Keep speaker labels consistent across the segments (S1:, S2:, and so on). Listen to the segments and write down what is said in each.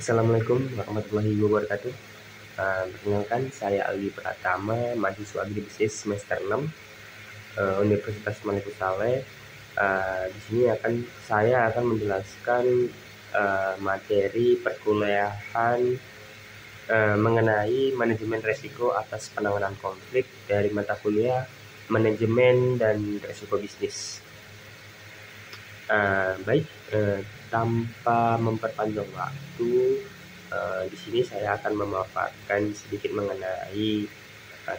S1: Assalamualaikum warahmatullahi wabarakatuh. Perkenalkan, saya Aldi Pratama, mahasiswa agribisnis semester 6 Universitas Malik Saleh. Di sini saya akan menjelaskan materi perkuliahan mengenai manajemen risiko atas penanganan konflik dari mata kuliah manajemen dan risiko bisnis. Tanpa memperpanjang waktu, di sini saya akan memaparkan sedikit mengenai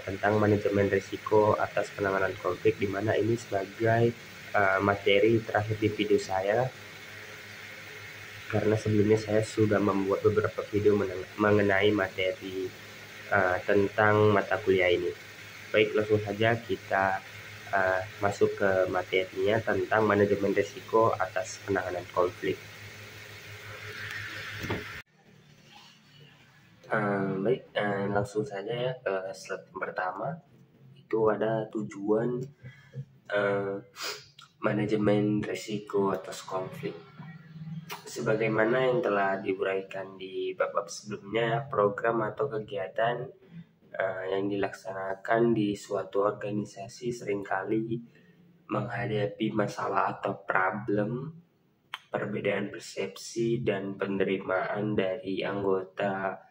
S1: tentang manajemen risiko atas penanganan konflik, di mana ini sebagai materi terakhir di video saya, karena sebelumnya saya sudah membuat beberapa video mengenai materi tentang mata kuliah ini. Baik, langsung saja kita masuk ke materinya tentang manajemen risiko atas penanganan konflik. Langsung saja ya ke slide yang pertama. Itu ada tujuan manajemen risiko atas konflik. Sebagaimana yang telah diuraikan di bab-bab sebelumnya, program atau kegiatan yang dilaksanakan di suatu organisasi seringkali menghadapi masalah atau problem, perbedaan persepsi dan penerimaan dari anggota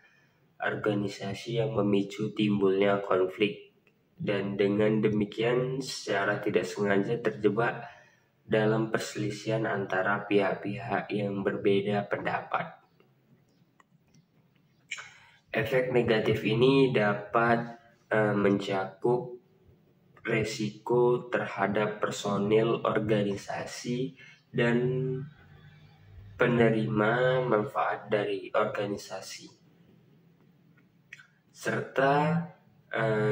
S1: organisasi yang memicu timbulnya konflik, dan dengan demikian secara tidak sengaja terjebak dalam perselisihan antara pihak-pihak yang berbeda pendapat. Efek negatif ini dapat mencakup resiko terhadap personil organisasi dan penerima manfaat dari organisasi, serta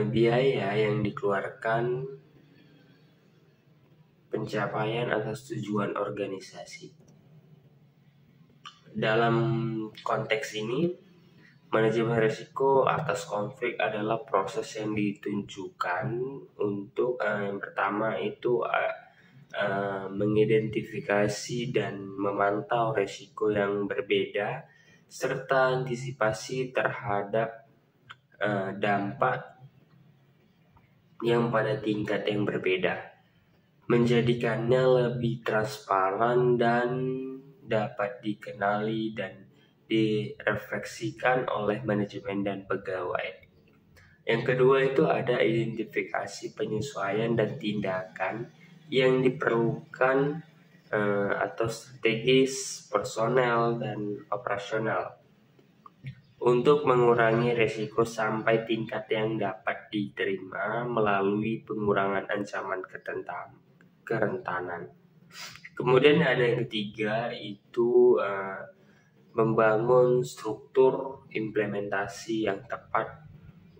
S1: biaya yang dikeluarkan pencapaian atas tujuan organisasi. Dalam konteks ini, manajemen risiko atas konflik adalah proses yang ditunjukkan untuk yang pertama itu mengidentifikasi dan memantau risiko yang berbeda serta antisipasi terhadap dampak yang pada tingkat yang berbeda, menjadikannya lebih transparan dan dapat dikenali dan direfleksikan oleh manajemen dan pegawai. Yang kedua itu ada identifikasi, penyesuaian dan tindakan yang diperlukan atau strategis, personel dan operasional untuk mengurangi risiko sampai tingkat yang dapat diterima melalui pengurangan ancaman kerentanan. Kemudian ada yang ketiga itu membangun struktur implementasi yang tepat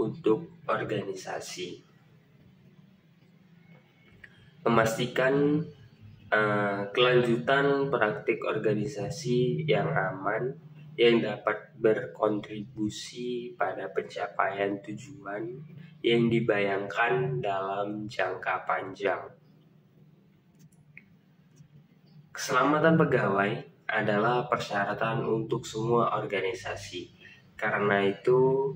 S1: untuk organisasi, memastikan kelanjutan praktik organisasi yang aman yang dapat berkontribusi pada pencapaian tujuan yang dibayangkan dalam jangka panjang. Keselamatan pegawai adalah persyaratan untuk semua organisasi. Karena itu,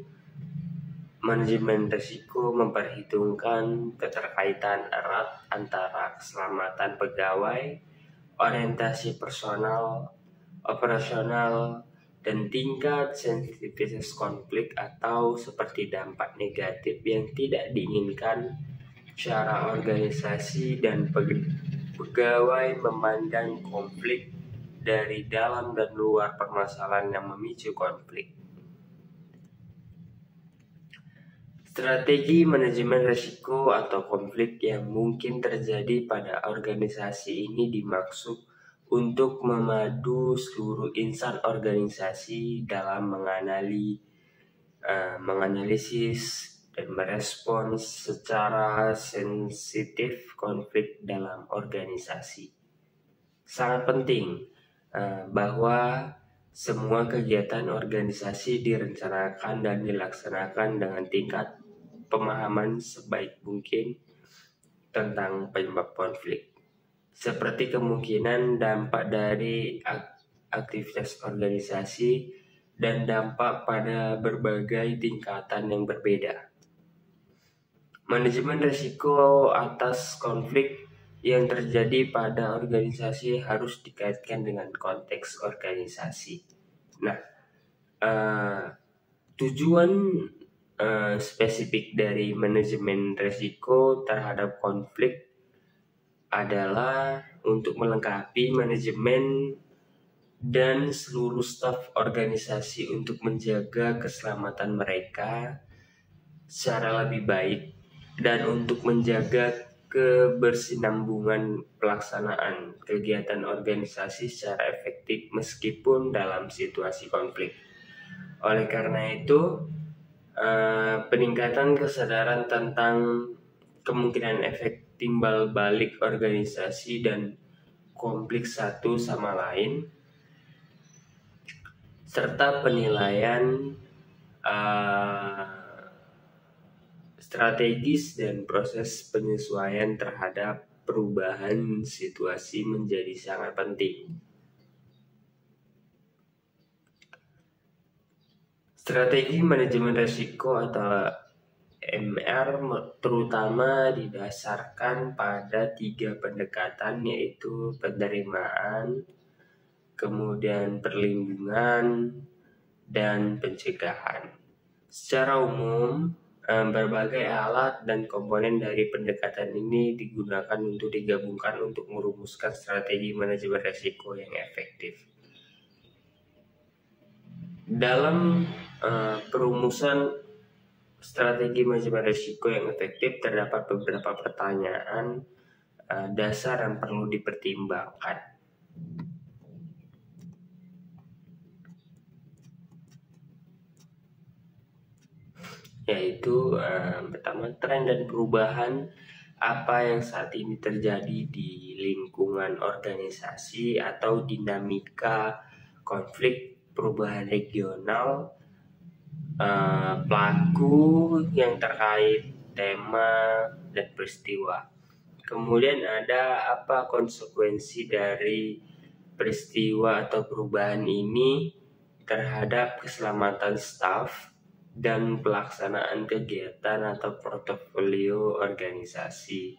S1: manajemen risiko memperhitungkan keterkaitan erat antara keselamatan pegawai, orientasi personal, operasional, dan tingkat sensitivitas konflik atau seperti dampak negatif yang tidak diinginkan secara organisasi dan pegawai memandang konflik dari dalam dan luar permasalahan yang memicu konflik. Strategi manajemen risiko atau konflik yang mungkin terjadi pada organisasi ini dimaksud untuk memadu seluruh insan organisasi dalam menganalisis dan merespons secara sensitif konflik dalam organisasi. Sangat penting bahwa semua kegiatan organisasi direncanakan dan dilaksanakan dengan tingkat pemahaman sebaik mungkin tentang penyebab konflik, seperti kemungkinan dampak dari aktivitas organisasi dan dampak pada berbagai tingkatan yang berbeda. Manajemen risiko atas konflik yang terjadi pada organisasi harus dikaitkan dengan konteks organisasi. Nah, tujuan spesifik dari manajemen risiko terhadap konflik adalah untuk melengkapi manajemen dan seluruh staf organisasi untuk menjaga keselamatan mereka secara lebih baik dan untuk menjaga kebersinambungan pelaksanaan kegiatan organisasi secara efektif meskipun dalam situasi konflik. Oleh karena itu, peningkatan kesadaran tentang kemungkinan efek timbal balik organisasi dan konflik satu sama lain serta penilaian strategis dan proses penyesuaian terhadap perubahan situasi menjadi sangat penting. Strategi manajemen risiko atau MR terutama didasarkan pada 3 pendekatan, yaitu penerimaan, kemudian perlindungan, dan pencegahan. Secara umum, berbagai alat dan komponen dari pendekatan ini digunakan untuk digabungkan untuk merumuskan strategi manajemen risiko yang efektif. Dalam perumusan strategi manajemen risiko yang efektif terdapat beberapa pertanyaan dasar yang perlu dipertimbangkan. Yaitu pertama, tren dan perubahan apa yang saat ini terjadi di lingkungan organisasi atau dinamika konflik, perubahan regional, pelaku yang terkait tema dan peristiwa. Kemudian ada apa konsekuensi dari peristiwa atau perubahan ini terhadap keselamatan staf dan pelaksanaan kegiatan atau portofolio organisasi.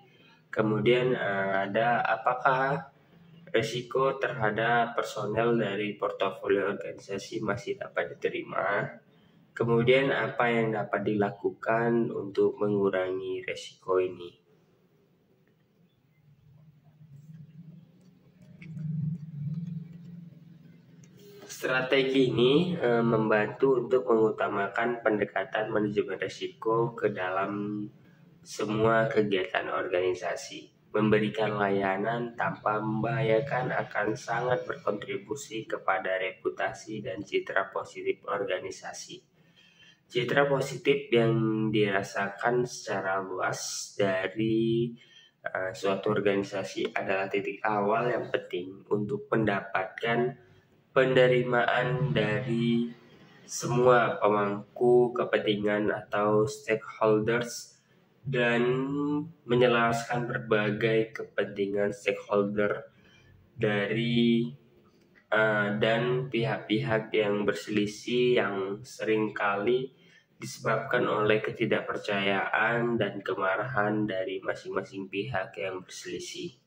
S1: Kemudian ada apakah risiko terhadap personel dari portofolio organisasi masih dapat diterima. Kemudian apa yang dapat dilakukan untuk mengurangi risiko ini. Strategi ini membantu untuk mengutamakan pendekatan manajemen risiko ke dalam semua kegiatan organisasi. Memberikan layanan tanpa membahayakan akan sangat berkontribusi kepada reputasi dan citra positif organisasi. Citra positif yang dirasakan secara luas dari suatu organisasi adalah titik awal yang penting untuk mendapatkan penerimaan dari semua pemangku kepentingan atau stakeholders dan menyelaraskan berbagai kepentingan stakeholder dari dan pihak-pihak yang berselisih yang seringkali disebabkan oleh ketidakpercayaan dan kemarahan dari masing-masing pihak yang berselisih.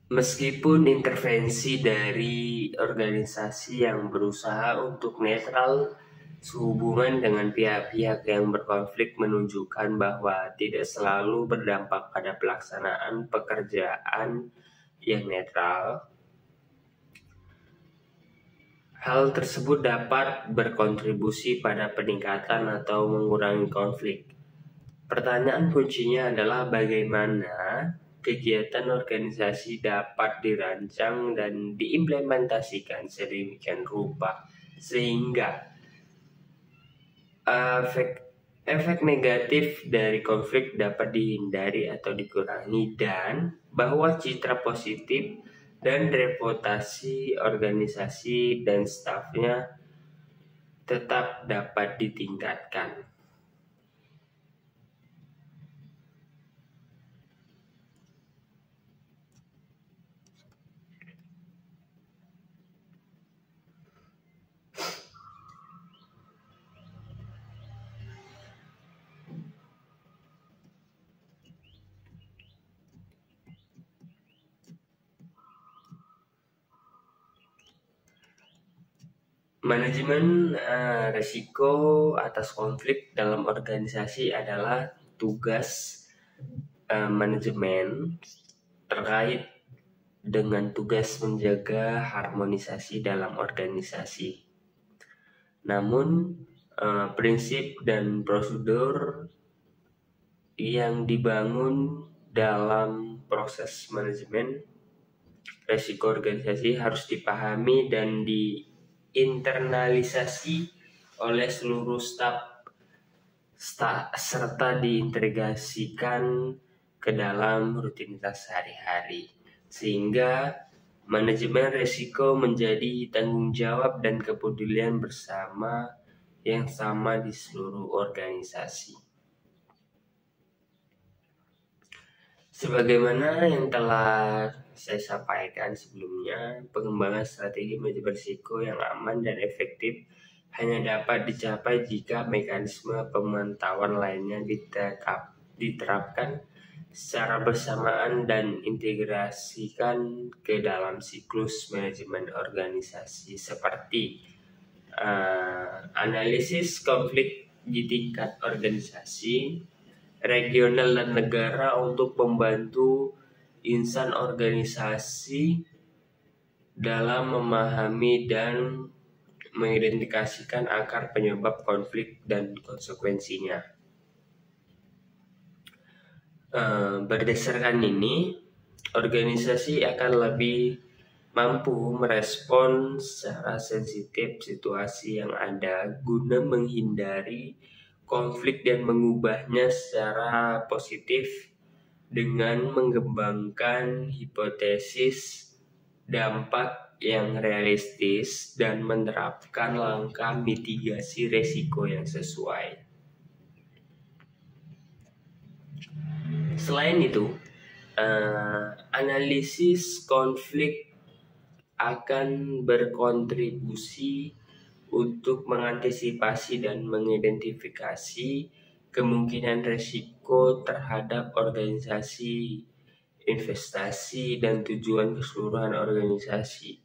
S1: Meskipun intervensi dari organisasi yang berusaha untuk netral sehubungan dengan pihak-pihak yang berkonflik menunjukkan bahwa tidak selalu berdampak pada pelaksanaan pekerjaan yang netral, hal tersebut dapat berkontribusi pada peningkatan atau mengurangi konflik. Pertanyaan kuncinya adalah bagaimana kegiatan organisasi dapat dirancang dan diimplementasikan sedemikian rupa sehingga efek negatif dari konflik dapat dihindari atau dikurangi dan bahwa citra positif dan reputasi organisasi dan stafnya tetap dapat ditingkatkan. Manajemen risiko atas konflik dalam organisasi adalah tugas manajemen terkait dengan tugas menjaga harmonisasi dalam organisasi. Namun, prinsip dan prosedur yang dibangun dalam proses manajemen risiko organisasi harus dipahami dan diinternalisasi oleh seluruh staf serta diintegrasikan ke dalam rutinitas sehari-hari, sehingga manajemen risiko menjadi tanggung jawab dan kepedulian bersama yang sama di seluruh organisasi. Sebagaimana yang telah saya sampaikan sebelumnya, pengembangan strategi manajemen risiko yang aman dan efektif hanya dapat dicapai jika mekanisme pemantauan lainnya diterapkan secara bersamaan dan integrasikan ke dalam siklus manajemen organisasi seperti analisis konflik di tingkat organisasi, regional dan negara untuk membantu insan organisasi dalam memahami dan mengidentifikasikan akar penyebab konflik dan konsekuensinya. Berdasarkan ini, organisasi akan lebih mampu merespon secara sensitif situasi yang ada guna menghindari konflik dan mengubahnya secara positif dengan mengembangkan hipotesis dampak yang realistis dan menerapkan langkah mitigasi risiko yang sesuai. Selain itu, analisis konflik akan berkontribusi untuk mengantisipasi dan mengidentifikasi kemungkinan risiko terhadap organisasi, investasi, dan tujuan keseluruhan organisasi.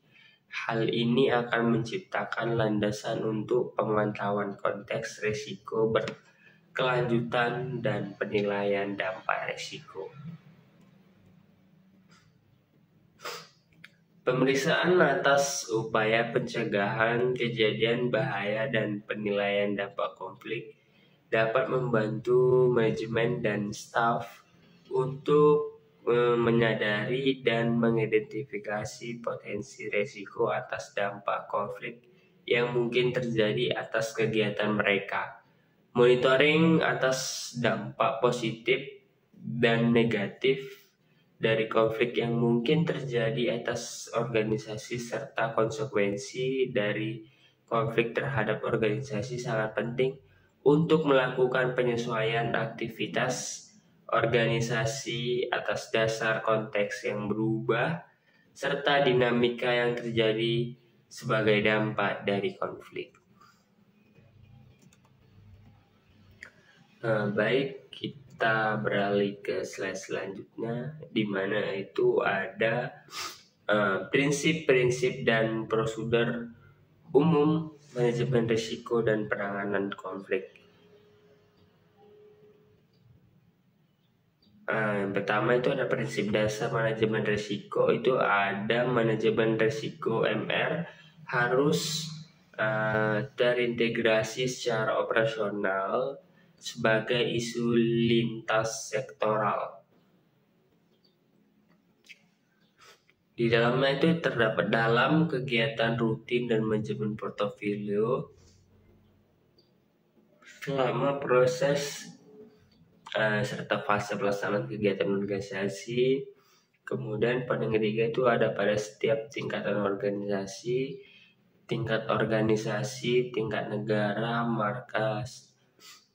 S1: Hal ini akan menciptakan landasan untuk pemantauan konteks risiko berkelanjutan dan penilaian dampak risiko. Pemeriksaan atas upaya pencegahan kejadian bahaya dan penilaian dampak konflik dapat membantu manajemen dan staf untuk menyadari dan mengidentifikasi potensi risiko atas dampak konflik yang mungkin terjadi atas kegiatan mereka. Monitoring atas dampak positif dan negatif dari konflik yang mungkin terjadi atas organisasi serta konsekuensi dari konflik terhadap organisasi sangat penting untuk melakukan penyesuaian aktivitas organisasi atas dasar konteks yang berubah serta dinamika yang terjadi sebagai dampak dari konflik. Baik, kita beralih ke slide selanjutnya, di mana itu ada prinsip-prinsip dan prosedur umum manajemen risiko dan penanganan konflik. Yang pertama itu ada prinsip dasar manajemen risiko, itu ada manajemen risiko MR harus terintegrasi secara operasional sebagai isu lintas sektoral. Di dalamnya itu terdapat dalam kegiatan rutin dan manajemen portofolio selama proses serta fase pelaksanaan kegiatan organisasi. Kemudian pada yang ketiga itu ada pada setiap tingkatan organisasi, tingkat negara, markas,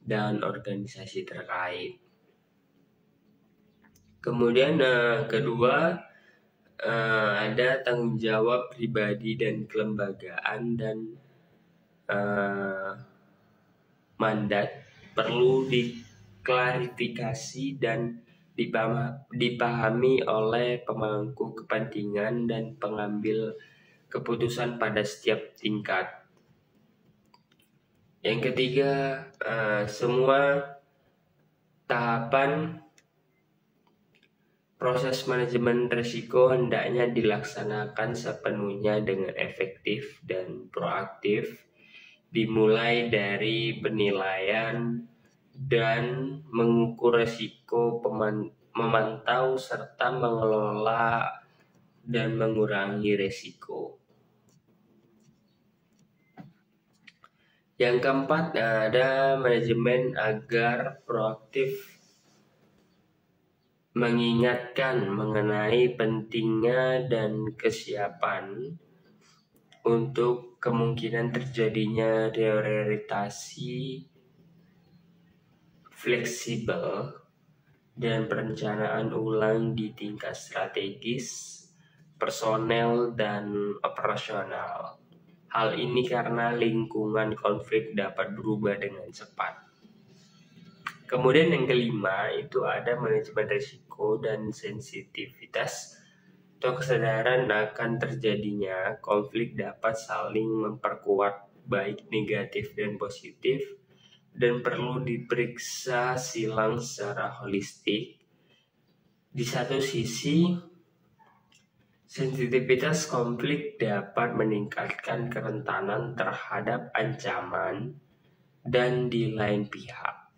S1: dan organisasi terkait. Kemudian kedua ada tanggung jawab pribadi dan kelembagaan dan mandat perlu diklarifikasi dan dipahami oleh pemangku kepentingan dan pengambil keputusan pada setiap tingkat. Yang ketiga, semua tahapan proses manajemen risiko hendaknya dilaksanakan sepenuhnya dengan efektif dan proaktif, dimulai dari penilaian dan mengukur risiko, memantau serta mengelola dan mengurangi risiko. Yang keempat, ada manajemen agar proaktif, mengingatkan mengenai pentingnya dan kesiapan untuk kemungkinan terjadinya reorientasi fleksibel dan perencanaan ulang di tingkat strategis, personel, dan operasional. Hal ini karena lingkungan konflik dapat berubah dengan cepat. Kemudian yang kelima itu ada manajemen risiko dan sensitivitas atau kesadaran akan terjadinya konflik dapat saling memperkuat baik negatif dan positif dan perlu diperiksa silang secara holistik. Di satu sisi, sensitivitas konflik dapat meningkatkan kerentanan terhadap ancaman, dan di lain pihak,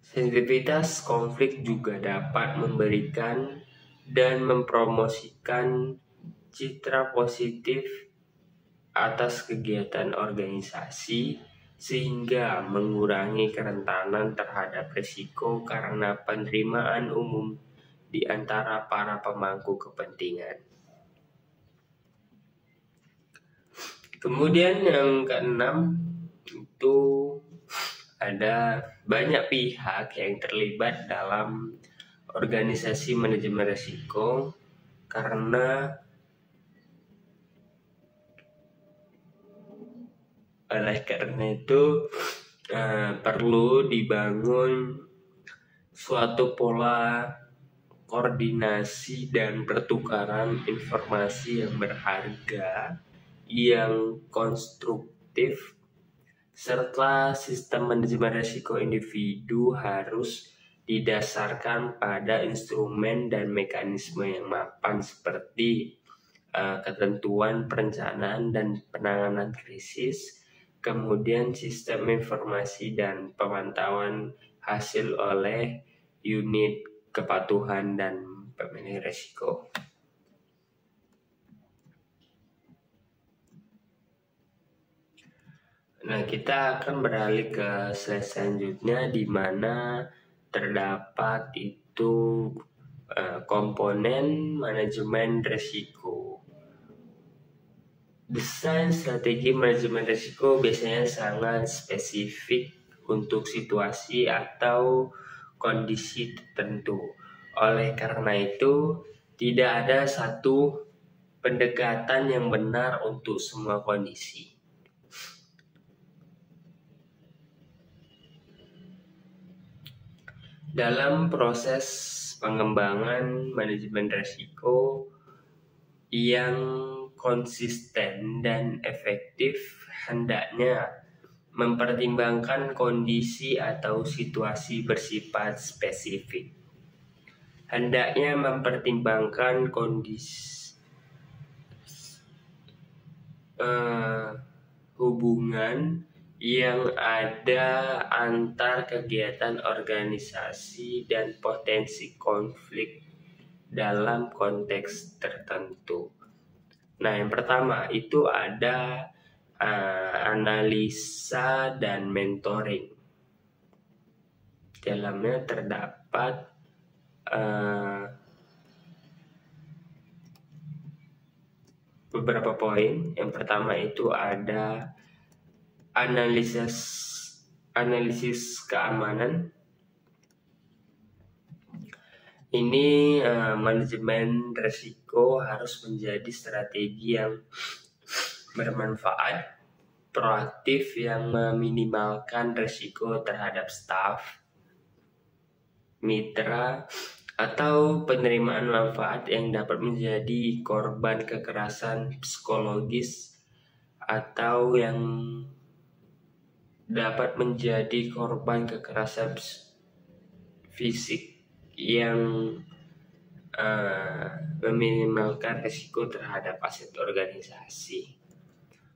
S1: sensitivitas konflik juga dapat memberikan dan mempromosikan citra positif atas kegiatan organisasi, sehingga mengurangi kerentanan terhadap risiko karena penerimaan umum di antara para pemangku kepentingan. Kemudian yang keenam itu ada banyak pihak yang terlibat dalam organisasi manajemen risiko, karena oleh karena itu perlu dibangun suatu pola koordinasi dan pertukaran informasi yang berharga, yang konstruktif, serta sistem manajemen risiko individu harus didasarkan pada instrumen dan mekanisme yang mapan seperti ketentuan perencanaan dan penanganan krisis, kemudian sistem informasi dan pemantauan hasil oleh unit kepatuhan dan pemilih risiko. Nah, kita akan beralih ke slide selanjutnya, di mana terdapat itu komponen manajemen risiko. Desain strategi manajemen risiko biasanya sangat spesifik untuk situasi atau kondisi tertentu. Oleh karena itu, tidak ada satu pendekatan yang benar untuk semua kondisi. Dalam proses pengembangan manajemen risiko yang konsisten dan efektif, hendaknya mempertimbangkan kondisi atau situasi bersifat spesifik. Hendaknya mempertimbangkan kondisi hubungan yang ada antar kegiatan organisasi dan potensi konflik dalam konteks tertentu. Nah, yang pertama itu ada analisa dan mentoring. Dalamnya terdapat beberapa poin. Yang pertama itu ada analisis keamanan. Ini manajemen risiko harus menjadi strategi yang bermanfaat, proaktif, yang meminimalkan risiko terhadap staf, mitra, atau penerimaan manfaat yang dapat menjadi korban kekerasan psikologis atau yang dapat menjadi korban kekerasan fisik yang meminimalkan risiko terhadap aset organisasi.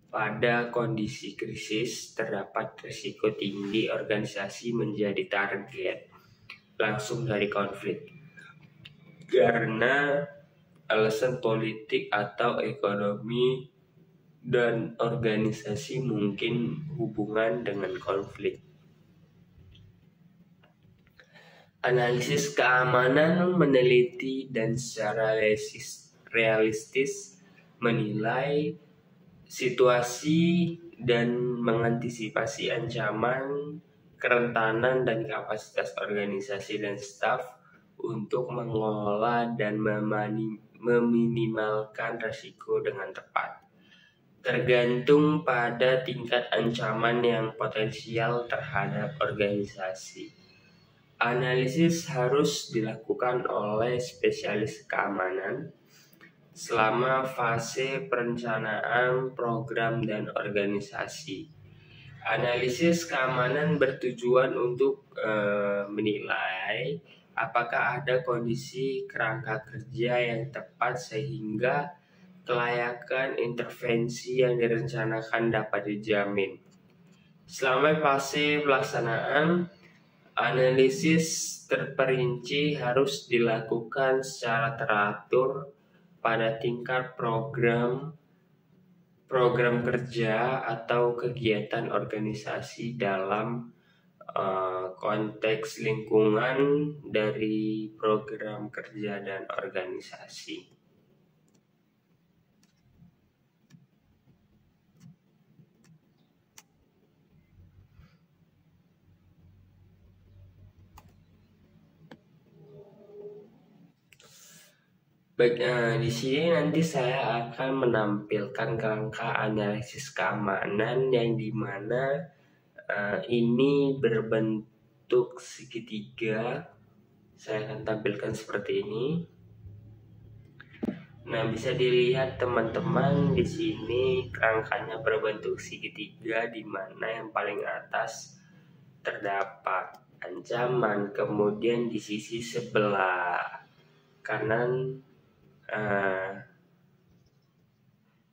S1: Pada kondisi krisis, terdapat risiko tinggi organisasi menjadi target langsung dari konflik karena alasan politik atau ekonomi, dan organisasi mungkin hubungan dengan konflik. Analisis keamanan meneliti dan secara realistis menilai situasi dan mengantisipasi ancaman, kerentanan, dan kapasitas organisasi dan staf untuk mengelola dan meminimalkan risiko dengan tepat. Tergantung pada tingkat ancaman yang potensial terhadap organisasi. Analisis harus dilakukan oleh spesialis keamanan selama fase perencanaan program dan organisasi. Analisis keamanan bertujuan untuk menilai apakah ada kondisi kerangka kerja yang tepat sehingga kelayakan intervensi yang direncanakan dapat dijamin. Selama fase pelaksanaan, analisis terperinci harus dilakukan secara teratur pada tingkat program kerja atau kegiatan organisasi dalam konteks lingkungan dari program kerja dan organisasi. Baik, di sini nanti saya akan menampilkan kerangka analisis keamanan yang dimana ini berbentuk segitiga. Saya akan tampilkan seperti ini. Nah, bisa dilihat teman-teman di sini kerangkanya berbentuk segitiga, di mana yang paling atas terdapat ancaman, kemudian di sisi sebelah kanan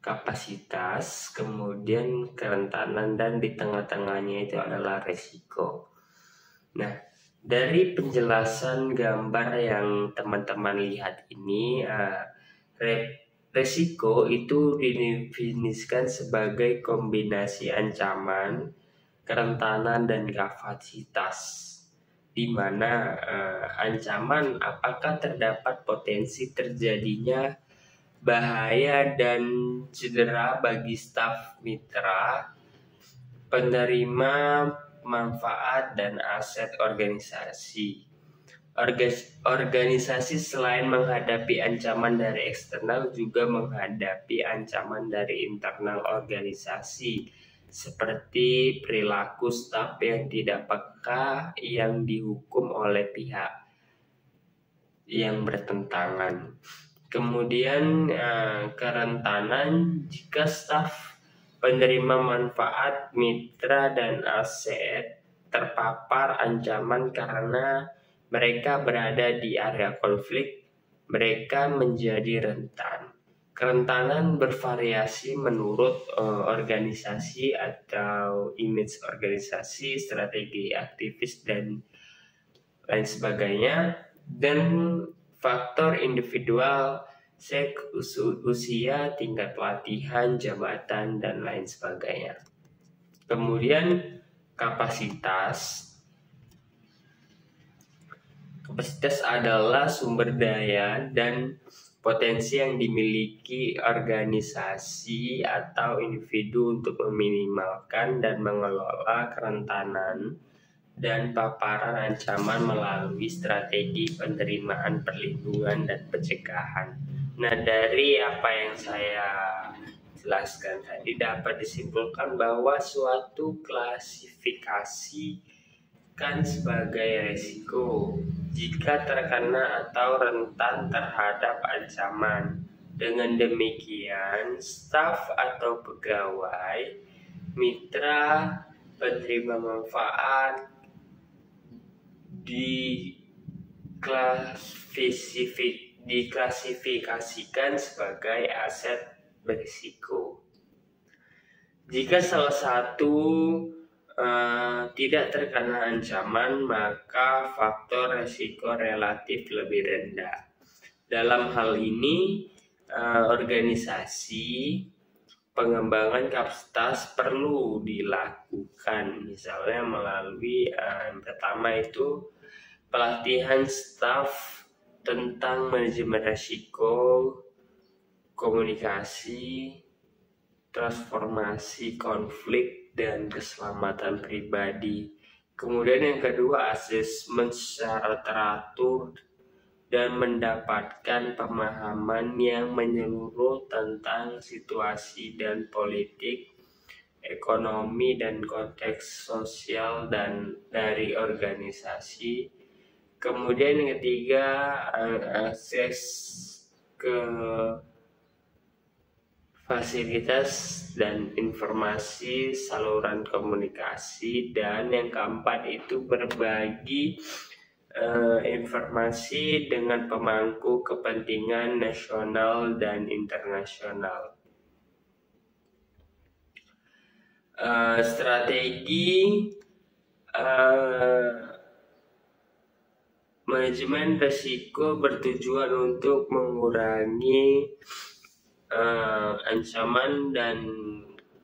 S1: kapasitas, kemudian kerentanan, dan di tengah-tengahnya itu adalah resiko. Nah, dari penjelasan gambar yang teman-teman lihat ini, resiko itu didefinisikan sebagai kombinasi ancaman, kerentanan, dan kapasitas, di mana ancaman apakah terdapat potensi terjadinya bahaya dan cedera bagi staf mitra, penerima manfaat, dan aset organisasi. Organisasi selain menghadapi ancaman dari eksternal juga menghadapi ancaman dari internal organisasi, seperti perilaku staf yang tidak peka yang dihukum oleh pihak yang bertentangan. Kemudian kerentanan jika staf, penerima manfaat, mitra, dan aset terpapar ancaman karena mereka berada di area konflik, mereka menjadi rentan. Kerentanan bervariasi menurut organisasi atau image organisasi, strategi aktivis, dan lain sebagainya, dan faktor individual, seks, usia, tingkat pelatihan, jabatan, dan lain sebagainya. Kemudian kapasitas adalah sumber daya dan potensi yang dimiliki organisasi atau individu untuk meminimalkan dan mengelola kerentanan dan paparan ancaman melalui strategi penerimaan, perlindungan, dan pencegahan. Nah, dari apa yang saya jelaskan tadi dapat disimpulkan bahwa suatu klasifikasi kan sebagai risiko jika terkena atau rentan terhadap ancaman. Dengan demikian, staf atau pegawai, mitra, penerima manfaat diklasifikasikan sebagai aset berisiko. Jika salah satu tidak terkena ancaman, maka faktor risiko relatif lebih rendah. Dalam hal ini, organisasi pengembangan kapasitas perlu dilakukan, misalnya melalui yang pertama itu pelatihan staf tentang manajemen risiko, komunikasi, transformasi konflik, dan keselamatan pribadi. Kemudian yang kedua, asesmen secara teratur dan mendapatkan pemahaman yang menyeluruh tentang situasi dan politik, ekonomi, dan konteks sosial dan dari organisasi. Kemudian yang ketiga, akses ke fasilitas dan informasi saluran komunikasi, dan yang keempat itu berbagi informasi dengan pemangku kepentingan nasional dan internasional. Strategi manajemen risiko bertujuan untuk mengurangi ancaman dan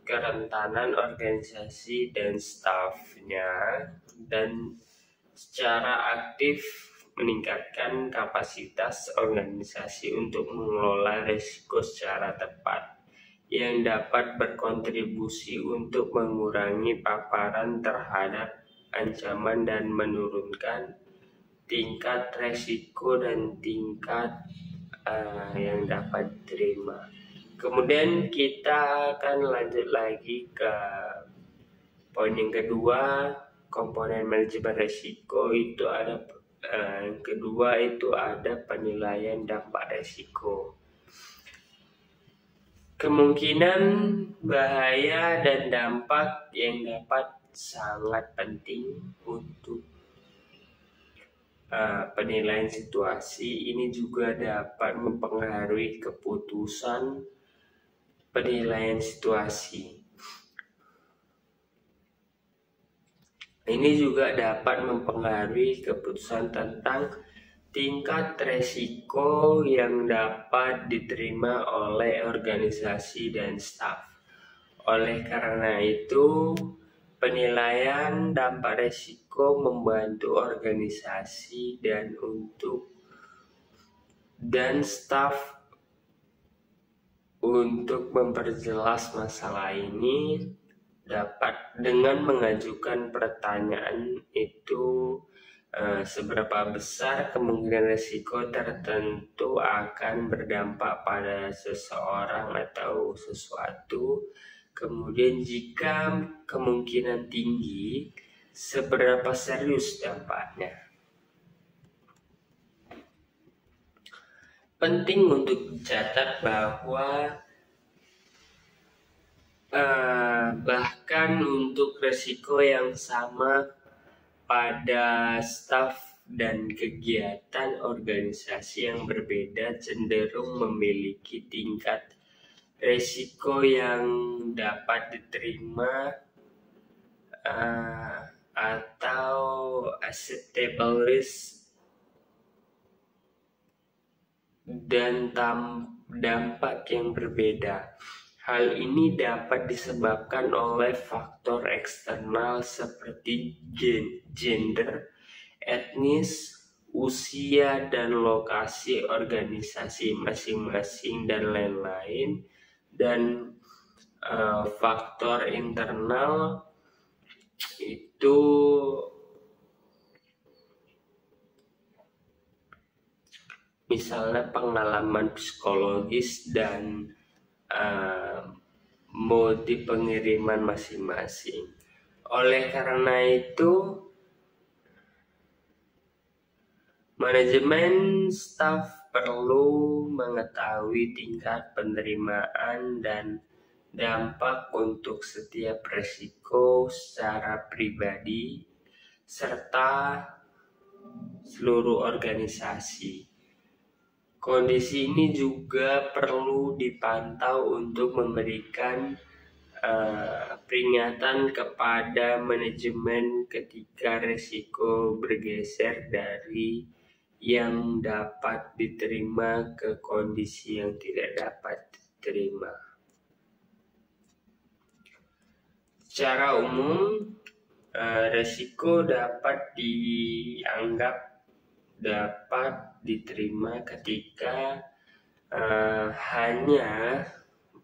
S1: kerentanan organisasi dan stafnya, dan secara aktif meningkatkan kapasitas organisasi untuk mengelola risiko secara tepat, yang dapat berkontribusi untuk mengurangi paparan terhadap ancaman dan menurunkan tingkat risiko dan tingkat yang dapat diterima. Kemudian kita akan lanjut lagi ke poin yang kedua, komponen manajemen risiko itu ada yang kedua itu ada penilaian dampak risiko. Kemungkinan bahaya dan dampak yang dapat sangat penting untuk penilaian situasi ini juga dapat mempengaruhi keputusan penilaian situasi. Ini juga dapat mempengaruhi keputusan tentang tingkat risiko yang dapat diterima oleh organisasi dan staf. Oleh karena itu, penilaian dampak risiko membantu organisasi dan staf untuk memperjelas masalah ini. Dapat dengan mengajukan pertanyaan itu, seberapa besar kemungkinan risiko tertentu akan berdampak pada seseorang atau sesuatu. Kemudian jika kemungkinan tinggi, seberapa serius dampaknya. Penting untuk dicatat bahwa bahkan untuk risiko yang sama pada staf dan kegiatan organisasi yang berbeda cenderung memiliki tingkat risiko yang dapat diterima atau acceptable risk dan dampak yang berbeda. Hal ini dapat disebabkan oleh faktor eksternal seperti gender, etnis, usia, dan lokasi organisasi masing-masing, dan lain-lain. Dan faktor internal itu misalnya pengalaman psikologis dan mode pengiriman masing-masing. Oleh karena itu, manajemen staf perlu mengetahui tingkat penerimaan dan dampak untuk setiap resiko secara pribadi, serta seluruh organisasi. Kondisi ini juga perlu dipantau untuk memberikan peringatan kepada manajemen ketika risiko bergeser dari yang dapat diterima ke kondisi yang tidak dapat diterima. Secara umum, risiko dapat dianggap dapat diterima ketika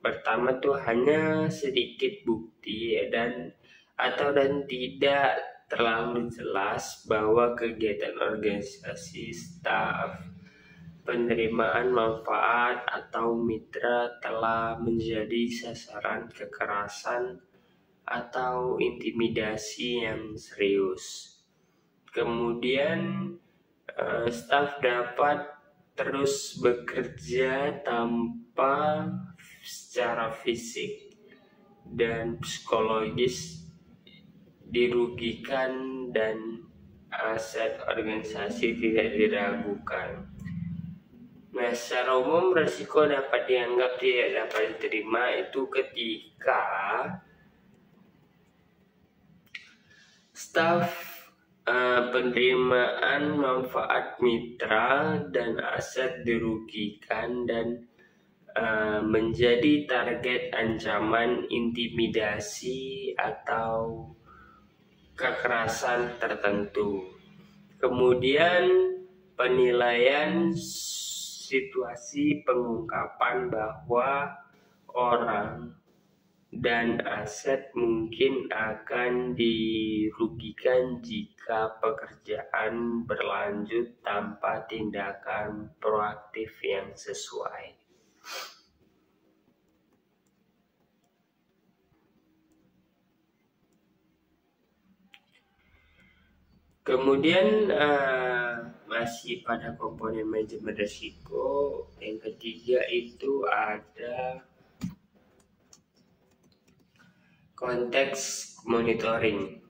S1: pertama hanya sedikit bukti dan tidak terlalu jelas bahwa kegiatan organisasi, staf, penerimaan manfaat atau mitra telah menjadi sasaran kekerasan atau intimidasi yang serius. Kemudian staf dapat terus bekerja tanpa secara fisik dan psikologis dirugikan dan aset organisasi tidak diragukan. Nah, secara umum risiko dapat dianggap tidak dapat diterima itu ketika staf, penerimaan manfaat mitra dan aset dirugikan dan menjadi target ancaman intimidasi atau kekerasan tertentu. Kemudian penilaian situasi pengungkapan bahwa orang dan aset mungkin akan dirugikan jika pekerjaan berlanjut tanpa tindakan proaktif yang sesuai. Kemudian masih pada komponen manajemen risiko, yang ketiga itu ada konteks monitoring.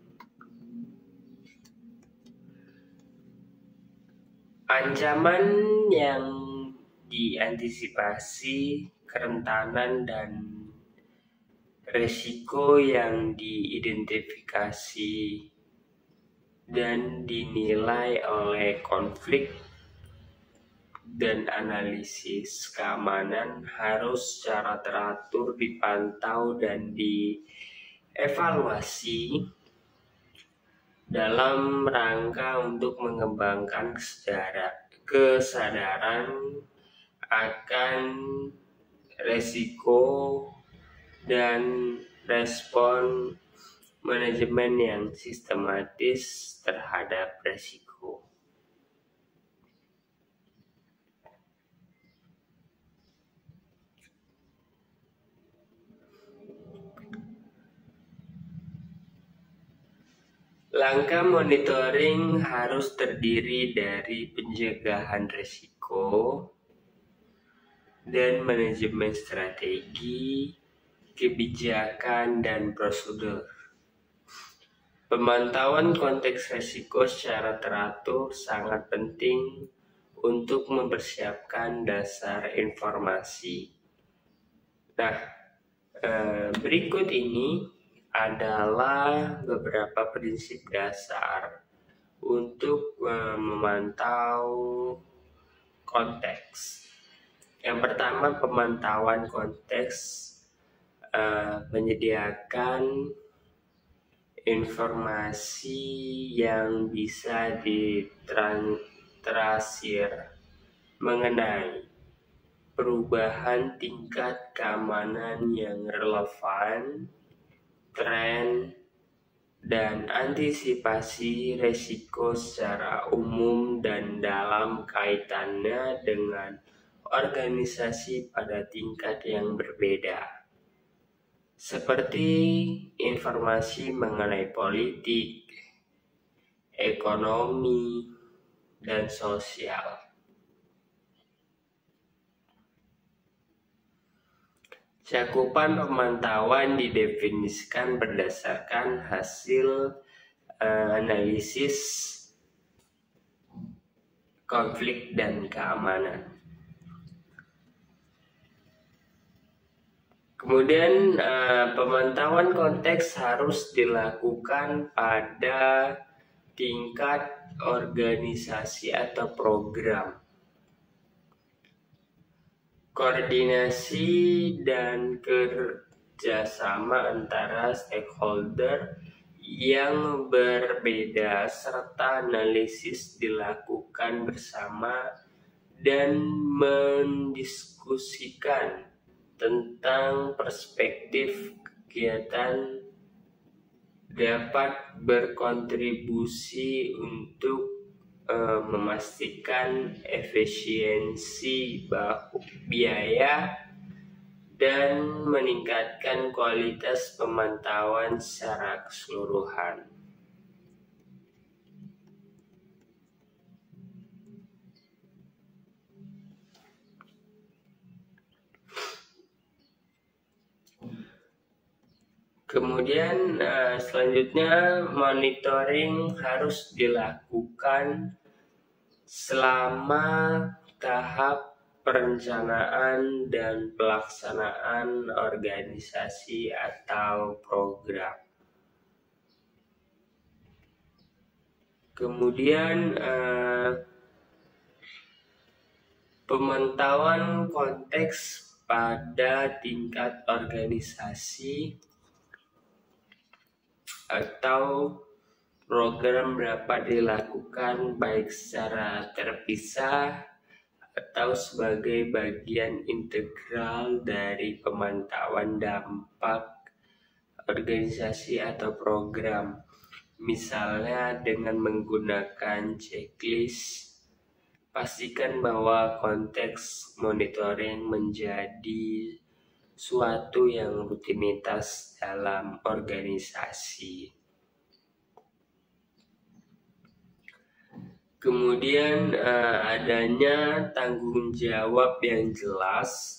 S1: Ancaman yang diantisipasi, kerentanan dan risiko yang diidentifikasi dan dinilai oleh konflik dan analisis keamanan harus secara teratur dipantau dan dievaluasi dalam rangka untuk mengembangkan kesadaran akan risiko dan respon manajemen yang sistematis terhadap risiko. Langkah monitoring harus terdiri dari pencegahan risiko dan manajemen strategi, kebijakan, dan prosedur. Pemantauan konteks risiko secara teratur sangat penting untuk mempersiapkan dasar informasi. Nah, berikut ini adalah beberapa prinsip dasar untuk memantau konteks. Yang pertama, pemantauan konteks menyediakan informasi yang bisa ditrasir mengenai perubahan tingkat keamanan yang relevan, tren, dan antisipasi risiko secara umum dan dalam kaitannya dengan organisasi pada tingkat yang berbeda, seperti informasi mengenai politik, ekonomi, dan sosial. Cakupan pemantauan didefinisikan berdasarkan hasil analisis konflik dan keamanan. Kemudian pemantauan konteks harus dilakukan pada tingkat organisasi atau program. Koordinasi dan kerjasama antara stakeholder yang berbeda serta analisis dilakukan bersama dan mendiskusikan tentang perspektif kegiatan dapat berkontribusi untuk memastikan efisiensi biaya dan meningkatkan kualitas pemantauan secara keseluruhan. Kemudian selanjutnya monitoring harus dilakukan selama tahap perencanaan dan pelaksanaan organisasi atau program. Kemudian pemantauan konteks pada tingkat organisasi atau program dapat dilakukan baik secara terpisah atau sebagai bagian integral dari pemantauan dampak organisasi atau program. Misalnya dengan menggunakan checklist, pastikan bahwa konteks monitoring menjadi suatu yang rutinitas dalam organisasi. Kemudian adanya tanggung jawab yang jelas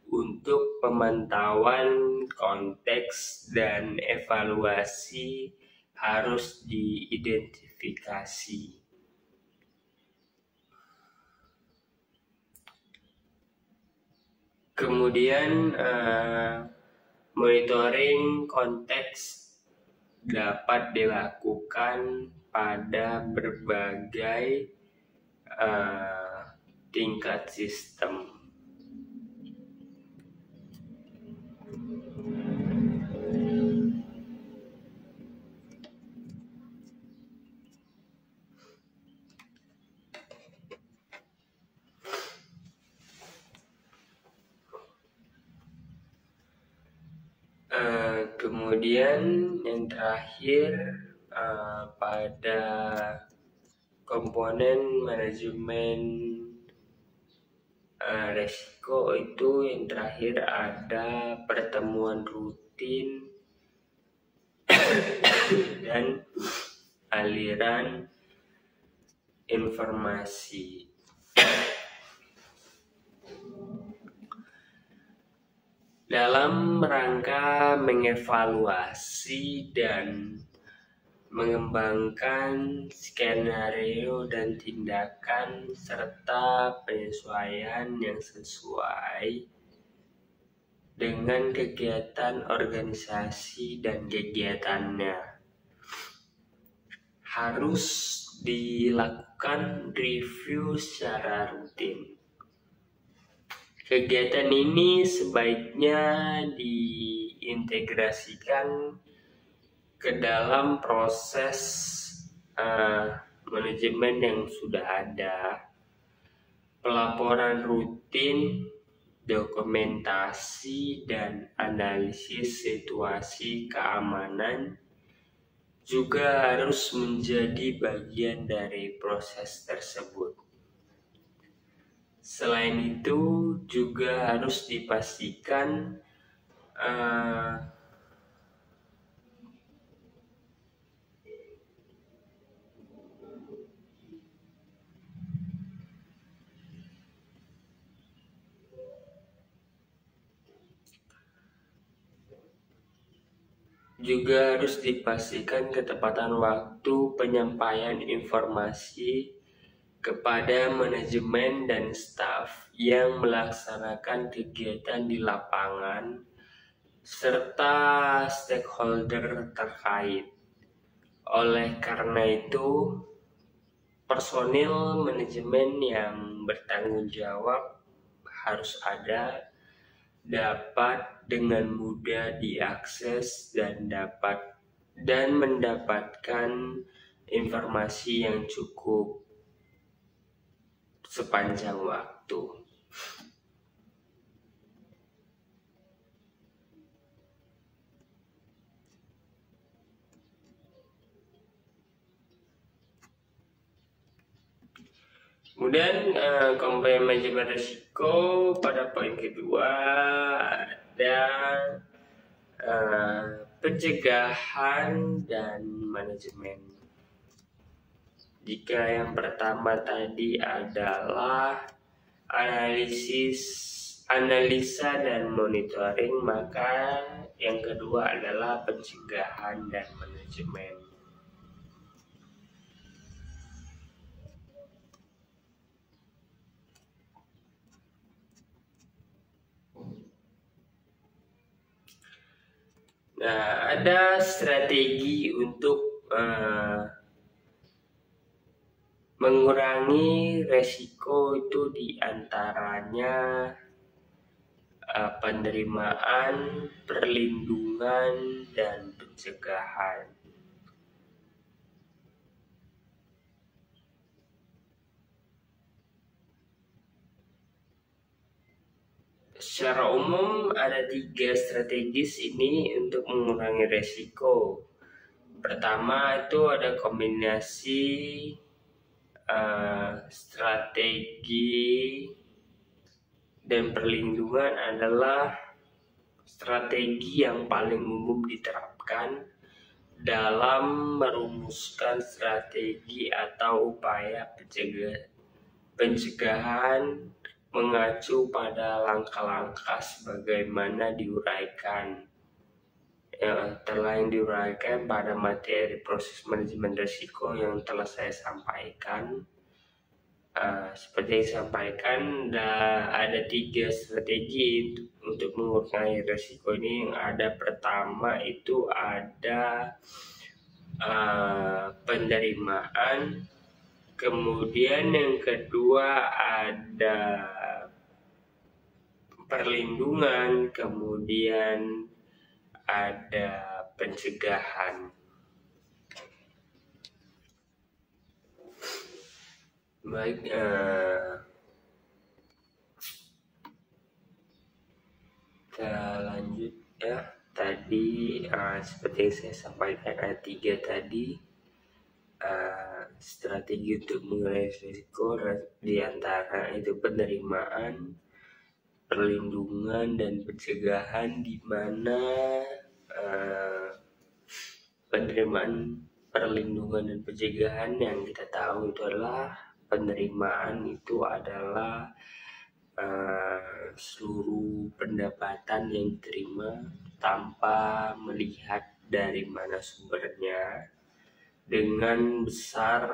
S1: untuk pemantauan konteks dan evaluasi harus diidentifikasi. Kemudian monitoring konteks dapat dilakukan pada berbagai tingkat sistem. Kemudian yang terakhir pada komponen manajemen resiko itu yang terakhir ada pertemuan rutin dan aliran informasi. Dalam rangka mengevaluasi dan mengembangkan skenario dan tindakan serta penyesuaian yang sesuai dengan kegiatan organisasi dan kegiatannya, harus dilakukan review secara rutin. Kegiatan ini sebaiknya diintegrasikan ke dalam proses manajemen yang sudah ada, pelaporan rutin, dokumentasi, dan analisis situasi keamanan juga harus menjadi bagian dari proses tersebut. Selain itu juga harus dipastikan Juga harus dipastikan ketepatan waktu penyampaian informasi kepada manajemen dan staf yang melaksanakan kegiatan di lapangan serta stakeholder terkait. Oleh karena itu, personil manajemen yang bertanggung jawab harus ada, dapat dengan mudah diakses dan mendapatkan informasi yang cukup sepanjang waktu. Kemudian komponen manajemen risiko pada poin kedua ada pencegahan dan manajemen. Jika yang pertama tadi adalah analisa dan monitoring, maka yang kedua adalah pencegahan dan manajemen. Nah, ada strategi untuk mengurangi resiko itu diantaranya penerimaan, perlindungan, dan pencegahan. Secara umum ada 3 strategis ini untuk mengurangi resiko. Pertama itu ada kombinasi strategi dan perlindungan adalah strategi yang paling umum diterapkan dalam merumuskan strategi atau upaya pencegahan mengacu pada langkah-langkah sebagaimana telah diuraikan pada materi proses manajemen risiko yang telah saya sampaikan. Seperti yang saya sampaikan, ada 3 strategi untuk mengurangi risiko ini. Yang ada pertama itu ada penerimaan, kemudian yang kedua ada perlindungan, kemudian ada pencegahan. Baik, kita lanjut ya. Tadi seperti yang saya sampaikan ada 3 tadi strategi untuk mengurangi risiko, diantara itu penerimaan, perlindungan, dan pencegahan, di mana penerimaan, perlindungan, dan pencegahan yang kita tahu itu adalah penerimaan itu adalah seluruh pendapatan yang diterima tanpa melihat dari mana sumbernya, dengan besar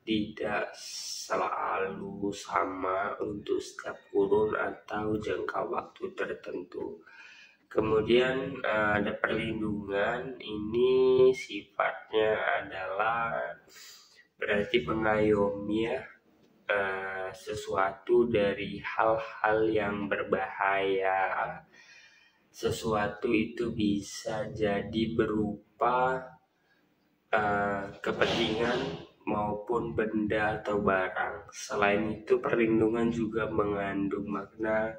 S1: tidak selalu sama untuk setiap kurun atau jangka waktu tertentu. Kemudian ada perlindungan, ini sifatnya adalah berarti mengayomi sesuatu dari hal-hal yang berbahaya. Sesuatu itu bisa jadi berupa kepentingan maupun benda atau barang. Selain itu, perlindungan juga mengandung makna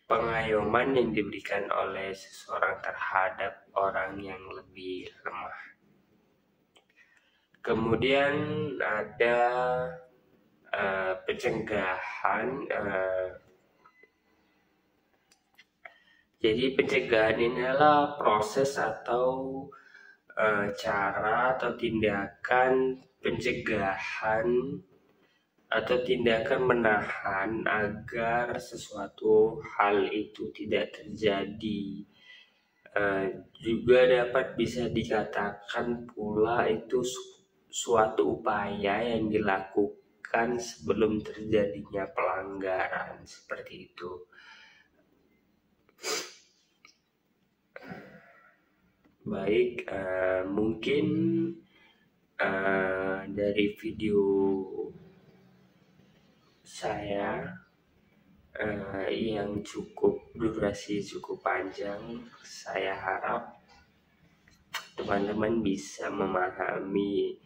S1: pengayoman yang diberikan oleh seseorang terhadap orang yang lebih lemah. Kemudian ada pencegahan. Jadi pencegahan ini adalah proses atau cara atau tindakan pencegahan atau tindakan menahan agar sesuatu hal itu tidak terjadi Juga dapat bisa dikatakan pula itu suatu upaya yang dilakukan sebelum terjadinya pelanggaran seperti itu. Baik, mungkin dari video saya yang durasi cukup panjang, saya harap teman-teman bisa memahami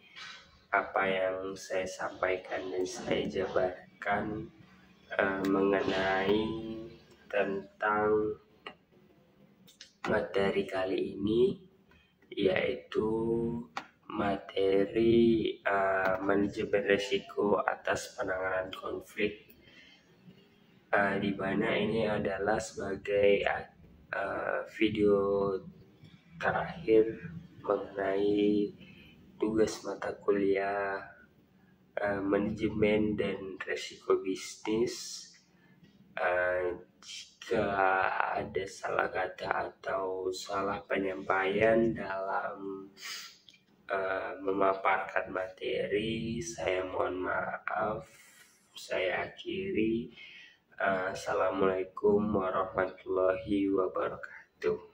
S1: apa yang saya sampaikan dan saya jabarkan mengenai tentang materi kali ini, yaitu materi manajemen risiko atas penanganan konflik, di mana ini adalah sebagai video terakhir mengenai tugas mata kuliah manajemen dan risiko bisnis. Jika ada salah kata atau salah penyampaian dalam memaparkan materi, saya mohon maaf. Saya akhiri. Assalamualaikum warahmatullahi wabarakatuh.